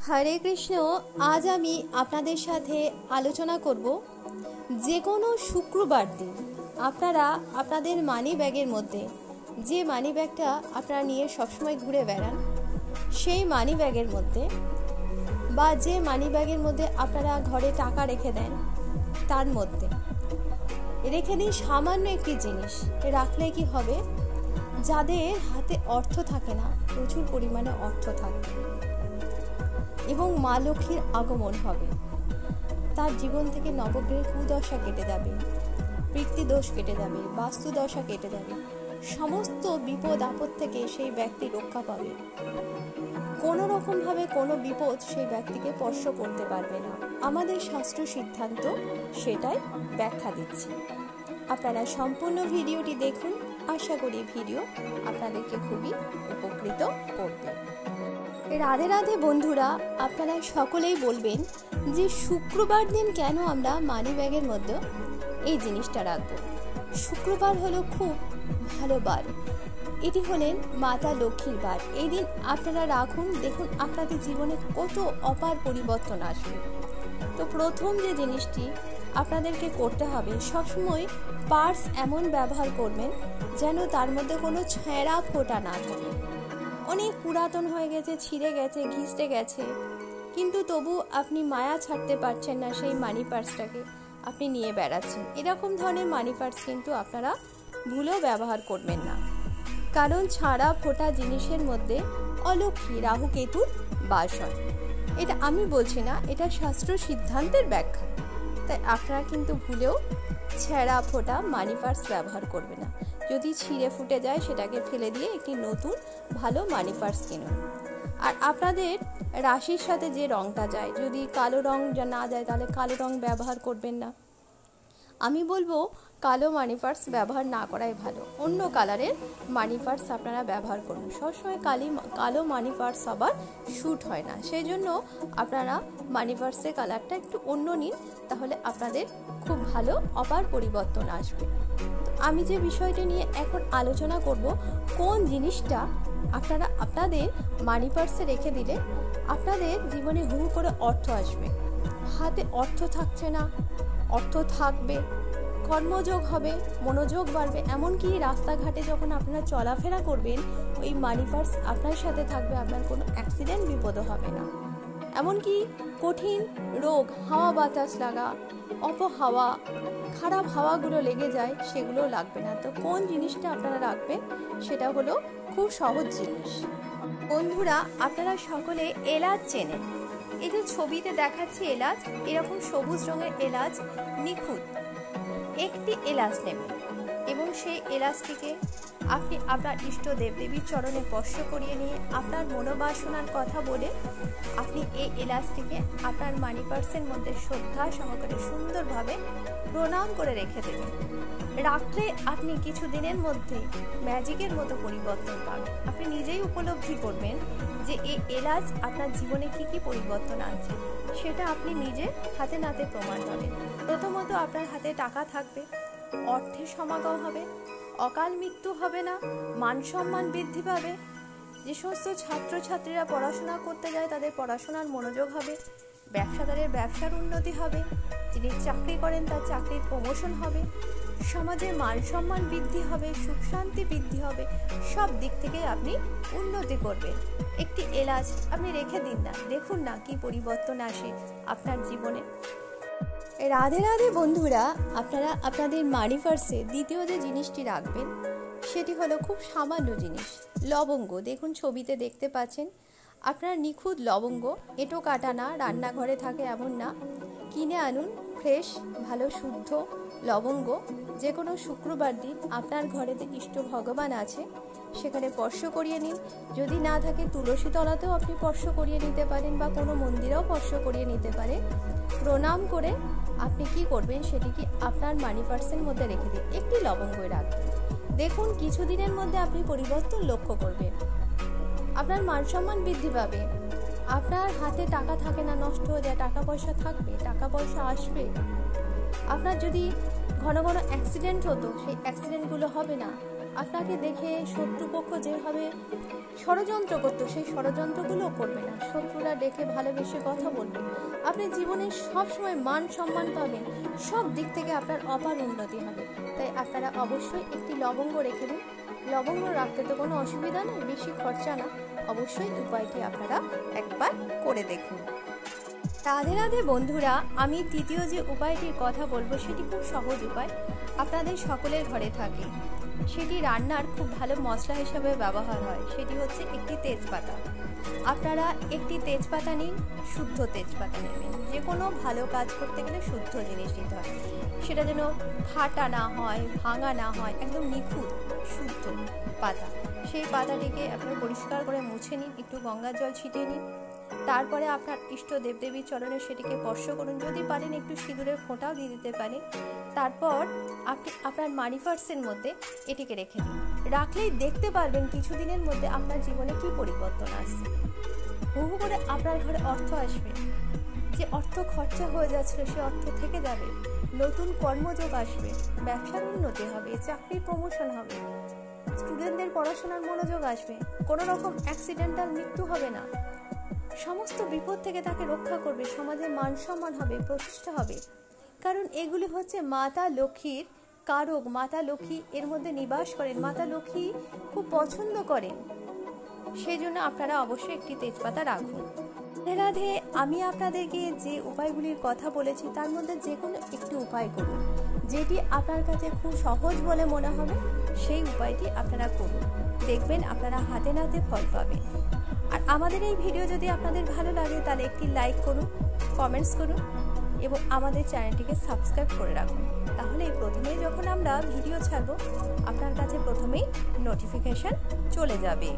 হরে কৃষ্ণ। আজ আমি আপনাদের সাথে আলোচনা করব যে কোনো শুক্রবার দিন আপনারা আপনাদের মানি ব্যাগের মধ্যে যে মানি ব্যাগটা আপনারা নিয়ে সবসময় ঘুরে বেড়ান সেই মানি ব্যাগের মধ্যে বা যে মানি ব্যাগের মধ্যে আপনারা ঘরে টাকা রেখে দেন তার মধ্যে রেখে দিন সামান্য একটি জিনিস। রাখলে কি হবে, যাদের হাতে অর্থ থাকে না প্রচুর পরিমাণে অর্থ থাকবে এবং মা লক্ষ্মীর আগমন হবে। তার জীবন থেকে নবগ্রহের কুদশা কেটে যাবে, পিতৃদোষ কেটে যাবে, বাস্তুদশা কেটে যাবে, সমস্ত বিপদ আপদ থেকে সেই ব্যক্তি রক্ষা পাবে। কোনো রকমভাবে কোনো বিপদ সেই ব্যক্তিকে স্পর্শ করতে পারবে না। আমাদের শাস্ত্র সিদ্ধান্ত সেটাই ব্যাখ্যা দিচ্ছি। আপনারা সম্পূর্ণ ভিডিওটি দেখুন, আশা করি ভিডিও আপনাদেরকে খুবই উপকৃত করবে। রাধে রাধে বন্ধুরা, আপনারা সকলেই বলবেন যে শুক্রবার দিন কেন আমরা মানি ব্যাগের মধ্যে এই জিনিসটা রাখবো। শুক্রবার হলো খুব ভালো বার, এটি হলেন মাতা লক্ষ্মীর বার। এই দিন আপনারা রাখুন, দেখুন আপনাদের জীবনে কত অপার পরিবর্তন আসবে। তো প্রথম যে জিনিসটি আপনাদেরকে করতে হবে, সবসময় পার্স এমন ব্যবহার করবেন যেন তার মধ্যে কোনো ছেঁড়া ফোঁটা না থাকে। অনেক পুরাতন হয়ে গেছে, ছিঁড়ে গেছে, ঘিসটে গেছে, কিন্তু তবু আপনি মায়া ছাড়তে পারছেন না সেই মানি পার্সটাকে আপনি নিয়ে বেড়াচ্ছেন। এরকম ধরনের মানি পার্স কিন্তু আপনারা ভুলেও ব্যবহার করবেন না, কারণ ছাড়া ফোটা জিনিসের মধ্যে অলক্ষ্মী রাহু কেতুর বাস হয়। এটা আমি বলছি না, এটা শাস্ত্র সিদ্ধান্তের ব্যাখ্যা। তাই আপনারা কিন্তু ভুলেও ছেঁড়া ফোটা মানি পার্স ব্যবহার করবে না। যদি ছিঁড়ে ফুটে যায় সেটাকে ফেলে দিয়ে একটি নতুন ভালো মানি পার্স কিনুন। আর আপনাদের রাশির সাথে যে রঙটা যায়, যদি কালো রং না যায় তাহলে কালো রং ব্যবহার করবেন না। আমি বলবো কালো মানি পার্স ব্যবহার না করাই ভালো, অন্য কালারের মানি পার্স আপনারা ব্যবহার করুন। সবসময় কালো মানি পার্স আবার শ্যুট হয় না, সেই জন্য আপনারা মানি পার্সের কালারটা একটু অন্য নিন, তাহলে আপনাদের খুব ভালো অপার পরিবর্তন আসবে। আমি যে বিষয়টি নিয়ে এখন আলোচনা করব, কোন জিনিসটা আপনারা আপনাদের মানি পার্সে রেখে দিলে আপনাদের জীবনে হু করে অর্থ আসবে। হাতে অর্থ থাকছে না, অর্থ থাকবে, কর্মযোগ হবে, মনোযোগ বাড়বে। এমনকি রাস্তাঘাটে যখন আপনারা চলাফেরা করবেন ওই মানি পার্স আপনার সাথে থাকবে, আপনার কোনো অ্যাক্সিডেন্ট বিপদও হবে না। এমনকি কঠিন রোগ, হাওয়া বাতাস লাগা, অপহাওয়া, খারাপ হাওয়াগুলো লেগে যায়, সেগুলো লাগবে না। তো কোন জিনিসটা আপনারা রাখবেন সেটা হলো খুব সহজ জিনিস। বন্ধুরা, আপনারা সকলে এলাচ চেনেন। এই যে ছবিতে দেখাচ্ছি এলাচ, এরকম সবুজ রঙের এলাচ নিখুঁত একটি এলাচ নেবেন এবং সেই এলাচটিকে আপনি আপনার ইষ্ট দেবদেবীর চরণে স্পর্শ করিয়ে নিয়ে আপনার মনোবাসনার কথা বলে আপনি এই এলাচটিকে আপনার মানি পার্সের মধ্যে শ্রদ্ধা সহকারে সুন্দরভাবে প্রণাম করে রেখে দেবেন। রাখলে আপনি কিছু দিনের মধ্যে ম্যাজিকের মতো পরিবর্তন পাবেন। আপনি নিজেই উপলব্ধি করবেন যে এই এলাচ আপনার জীবনে কি কি পরিবর্তন আনছে, সেটা আপনি নিজে হাতে নাতে প্রমাণ পাবেন। প্রথমত আপনার হাতে টাকা থাকবে, অর্থের সমাগম হবে, অকাল মৃত্যু হবে না, মান সম্মান বৃদ্ধি পাবে। যে সমস্ত ছাত্রছাত্রীরা পড়াশোনা করতে যায় তাদের পড়াশোনার মনোযোগ হবে, ব্যবসাদারের ব্যবসার উন্নতি হবে, যিনি চাকরি করেন তার চাকরির প্রমোশন হবে, সমাজের মান সম্মান বৃদ্ধি হবে, সুখ শান্তি বৃদ্ধি হবে। সব দিক থেকে আপনি উন্নতি করবেন। একটি এলাচ আপনি রেখে দিন না, দেখুন না কি পরিবর্তন আসে আপনার জীবনে। রাধে রাধে বন্ধুরা, আপনারা আপনাদের মানি পার্সে দ্বিতীয় যে জিনিসটি রাখবেন সেটি হলো খুব সামান্য জিনিস, লবঙ্গ। দেখুন ছবিতে দেখতে পাচ্ছেন আপনারা নিখুঁত লবঙ্গ, এঁটো কাটা না, রান্নাঘরে থাকে এমন না, কিনে আনুন ফ্রেশ ভালো শুদ্ধ লবঙ্গ। যে কোনো শুক্রবার দিন আপনার ঘরে যে ইষ্ট ভগবান আছে সেখানে স্পর্শ করিয়ে নিন। যদি না থাকে তুলসী তলাতেও আপনি স্পর্শ করিয়ে নিতে পারেন বা কোনো মন্দিরেও স্পর্শ করিয়ে নিতে পারেন। প্রণাম করে আপনি কি করবেন, সেটিকে আপনার মানি পার্সের মধ্যে রেখে দিন, একটি লবঙ্গই রাখবেন। দেখুন কিছুদিনের মধ্যে আপনি পরিবর্তন লক্ষ্য করবেন, আপনার মান সম্মান বৃদ্ধি পাবে। আপনার হাতে টাকা থাকে না, নষ্ট হয়ে যায়, টাকা পয়সা থাকবে, টাকা পয়সা আসবে। আপনার যদি ঘন ঘন অ্যাক্সিডেন্ট হতো সেই অ্যাক্সিডেন্টগুলো হবে না। আপনাকে দেখে শত্রুপক্ষ যেভাবে ষড়যন্ত্র করতো সেই ষড়যন্ত্রগুলো করবে না। শত্রুরা ডেকে ভালোবেসে কথা বলবে। আপনি জীবনে সবসময় মান সম্মান পাবেন, সব দিক থেকে আপনার অপার উন্নতি হবে। তাই আপনারা অবশ্যই একটি লবঙ্গ রেখে দিন। লবঙ্গ রাখতে তো কোনো অসুবিধা নেই, বেশি খরচা না। অবশ্যই উপায়টি আপনারা একবার করে দেখুন। রাধে রাধে বন্ধুরা, আমি তৃতীয় যে উপায়টির কথা বলবো সেটি খুব সহজ উপায়, আপনাদের সকলের ঘরে থাকে। সেটি রান্নার খুব ভালো মশলা হিসেবে ব্যবহার হয়। সেটি হচ্ছে একটি তেজপাতা। আপনারা একটি তেজপাতা নিন, শুদ্ধ তেজপাতা নেবেন। যে কোনো ভালো কাজ করতে গেলে শুদ্ধ জিনিস নিতে হয়, সেটা যেন ফাটা না হয়, ভাঙা না হয়, একদম নিখুঁত শুদ্ধ পাতা। সেই পাতাটিকে আপনারা পরিষ্কার করে মুছে নিন, একটু গঙ্গার জল ছিটিয়ে নিন। তারপরে আপনার ইষ্ট দেবদেবীর চরণে সেটিকে স্পর্শ করুন। যদি পারেন একটু সিঁদুরের ফোঁটাও দিয়ে দিতে পারেন। তারপর আপনি আপনার মানি পার্সের মধ্যে এটিকে রেখে দিন। রাখলেই দেখতে পারবেন কিছুদিনের মধ্যে আপনার জীবনে কি পরিবর্তন আসছে। বহু করে আপনার ঘরে অর্থ আসবে। যে অর্থ খরচা হয়ে যাচ্ছিল সে অর্থ থেকে যাবে। নতুন কর্মযোগ আসবে, ব্যবসার উন্নতি হবে, চাকরির প্রমোশন হবে, স্টুডেন্টদের পড়াশোনার মনোযোগ আসবে, কোনো রকম অ্যাক্সিডেন্টাল মৃত্যু হবে না। সমস্ত বিপদ থেকে তাকে রক্ষা করবে, সমাজে মান সম্মান হবে, প্রতিষ্ঠা হবে। কারণ এগুলি হচ্ছে মাতা লক্ষ্মীর কারক। মাতা লক্ষ্মী এর মধ্যে নিবাস করেন, মাতা লক্ষ্মী খুব পছন্দ করেন। সেই জন্য আপনারা অবশ্যই একটি তেজপাতা রাখুন। রাধে, আমি আপনাদেরকে যে উপায়গুলির কথা বলেছি তার মধ্যে যে কোনো একটি উপায় করুন। যেটি আপনার কাছে খুব সহজ বলে মনে হবে সেই উপায়টি আপনারা করুন। দেখবেন আপনারা হাতে নাতে ফল পাবেন। আর আমাদের এই ভিডিও যদি আপনাদের ভালো লাগে তাহলে একটি লাইক করুন, কমেন্টস করুন এবং আমাদের চ্যানেলটিকে সাবস্ক্রাইব করে রাখুন। তাহলে প্রথমেই যখন আমরা ভিডিও ছাড়ব আপনার কাছে প্রথমেই নোটিফিকেশন চলে যাবে।